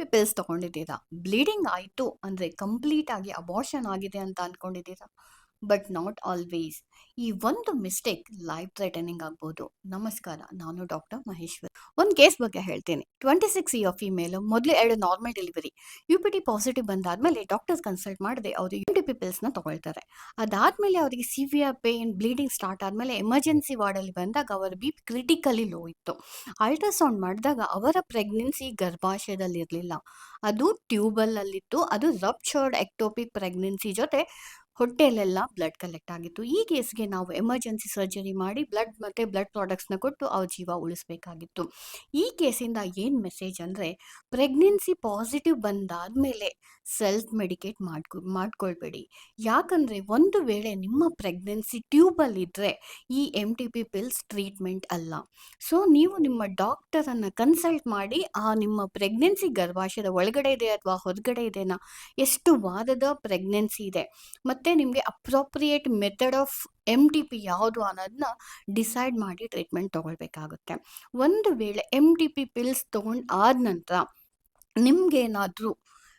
P pills ತಗೊಂಡಿದ್ದೀರಾ, bleeding ಆಯಿತು ಅಂದರೆ complete ಆಗಿ ಅಬಾರ್ಷನ್ ಆಗಿದೆ ಅಂತ ಅಂದ್ಕೊಂಡಿದ್ದೀರಾ? But not always. ಈ ಒಂದು ಮಿಸ್ಟೇಕ್ ಲೈಫ್ ಥ್ರೆಟನಿಂಗ್ ಆಗ್ಬೋದು. ನಮಸ್ಕಾರ, ನಾನು ಡಾಕ್ಟರ್ ಮಹೇಶ್ವರಿ. ಒಂದು ಕೇಸ್ ಬಗ್ಗೆ ಹೇಳ್ತೀನಿ. 26 ಇಯರ್ ಫೀಮೇಲ್, ಮೊದಲು 2 ನಾರ್ಮಲ್ ಡೆಲಿವರಿ. UPT ಪಾಸಿಟಿವ್ ಬಂದಾದ್ಮೇಲೆ ಡಾಕ್ಟರ್ಸ್ ಕನ್ಸಲ್ಟ್ ಮಾಡದೆ ಅವರು UTP ಪಿಲ್ಸ್ನ ತಗೊಳ್ತಾರೆ. ಅದಾದ್ಮೇಲೆ ಅವರಿಗೆ ಸಿವಿಯರ್ ಪೇನ್, ಬ್ಲೀಡಿಂಗ್ ಸ್ಟಾರ್ಟ್ ಆದಮೇಲೆ ಎಮರ್ಜೆನ್ಸಿ ವಾರ್ಡಲ್ಲಿ ಬಂದಾಗ ಅವರ BP ಕ್ರಿಟಿಕಲಿ ಲೋ ಇತ್ತು. ಅಲ್ಟ್ರಾಸೌಂಡ್ ಮಾಡಿದಾಗ ಅವರ ಪ್ರೆಗ್ನೆನ್ಸಿ ಗರ್ಭಾಶಯದಲ್ಲಿರಲಿಲ್ಲ, ಅದು ಟ್ಯೂಬಲಲ್ಲಿತ್ತು. ಅದು ರಪ್ಚರ್ಡ್ ಎಕ್ಟೋಪಿಕ್ ಪ್ರೆಗ್ನೆನ್ಸಿ ಜೊತೆ ಹೊಟ್ಟೆಯಲ್ಲೆಲ್ಲ ಬ್ಲಡ್ ಕಲೆಕ್ಟ್ ಆಗಿತ್ತು. ಈ ಕೇಸ್ಗೆ ನಾವು ಎಮರ್ಜೆನ್ಸಿ ಸರ್ಜರಿ ಮಾಡಿ ಬ್ಲಡ್ ಪ್ರಾಡಕ್ಟ್ಸ್ನ ಕೊಟ್ಟು ಅವ್ರ ಜೀವ ಉಳಿಸ್ಬೇಕಾಗಿತ್ತು. ಈ ಕೇಸಿಂದ ಏನು ಮೆಸೇಜ್ ಅಂದರೆ, ಪ್ರೆಗ್ನೆನ್ಸಿ ಪಾಸಿಟಿವ್ ಬಂದಾದಮೇಲೆ ಸೆಲ್ಫ್ ಮೆಡಿಕೇಟ್ ಮಾಡ್ಕೊಳ್ಬೇಡಿ. ಯಾಕಂದರೆ ಒಂದು ವೇಳೆ ನಿಮ್ಮ ಪ್ರೆಗ್ನೆನ್ಸಿ ಟ್ಯೂಬಲ್ಲಿದ್ದರೆ ಈ MTP ಪಿಲ್ಸ್ ಟ್ರೀಟ್ಮೆಂಟ್ ಅಲ್ಲ. ಸೊ ನೀವು ನಿಮ್ಮ ಡಾಕ್ಟರನ್ನು ಕನ್ಸಲ್ಟ್ ಮಾಡಿ ನಿಮ್ಮ ಪ್ರೆಗ್ನೆನ್ಸಿ ಗರ್ಭಾಶಯದ ಒಳಗಡೆ ಇದೆ ಅಥವಾ ಹೊರಗಡೆ ಇದೆನಾ, ಎಷ್ಟು ವಾರದ ಪ್ರೆಗ್ನೆನ್ಸಿ ಇದೆ, ಮತ್ತು ನಿಮಗೆ ಅಪ್ರೋಪ್ರಿಯೇಟ್ ಮೆಥಡ್ ಆಫ್ MTP ಯಾವುದು ಅನ್ನೋದನ್ನ ಡಿಸೈಡ್ ಮಾಡಿ ಟ್ರೀಟ್ಮೆಂಟ್ ತೊಗೊಳ್ಬೇಕಾಗುತ್ತೆ. ಒಂದು ವೇಳೆ MTP ಪಿಲ್ಸ್ ತೊಗೊಂಡು ಆದ ನಂತರ ನಿಮಗೇನಾದರೂ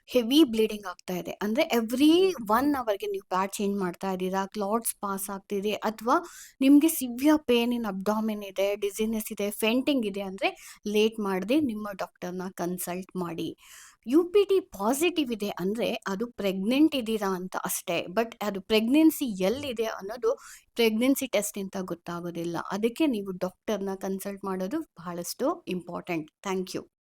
ಹೆವಿ ಬ್ಲೀಡಿಂಗ್ ಆಗ್ತಾ ಇದೆ ಅಂದರೆ ಎವ್ರಿ 1 ಅವರ್ಗೆ ನೀವು ಪ್ಯಾಡ್ ಚೇಂಜ್ ಮಾಡ್ತಾ ಇದ್ದೀರಾ, ಕ್ಲಾಟ್ಸ್ ಪಾಸ್ ಆಗ್ತಿದೆ, ಅಥವಾ ನಿಮಗೆ ಸಿವಿಯರ್ ಪೇನ್ ಇನ್ ಅಬ್ಡಾಮಿನ್ ಇದೆ, ಡಿಸಿನೆಸ್ ಇದೆ, ಫೆಂಟಿಂಗ್ ಇದೆ ಅಂದರೆ ಲೇಟ್ ಮಾಡದೆ ನಿಮ್ಮ ಡಾಕ್ಟರ್ನ ಕನ್ಸಲ್ಟ್ ಮಾಡಿ. UPT ಪಾಸಿಟಿವ್ ಇದೆ ಅಂದರೆ ಅದು ಪ್ರೆಗ್ನೆಂಟ್ ಇದ್ದೀರಾ ಅಂತ ಅಷ್ಟೇ. ಬಟ್ ಅದು ಪ್ರೆಗ್ನೆನ್ಸಿ ಎಲ್ಲಿದೆ ಅನ್ನೋದು ಪ್ರೆಗ್ನೆನ್ಸಿ ಟೆಸ್ಟಿಂದ ಗೊತ್ತಾಗೋದಿಲ್ಲ. ಅದಕ್ಕೆ ನೀವು ಡಾಕ್ಟರ್ನ ಕನ್ಸಲ್ಟ್ ಮಾಡೋದು ಬಹಳಷ್ಟು ಇಂಪಾರ್ಟೆಂಟ್. Thank you.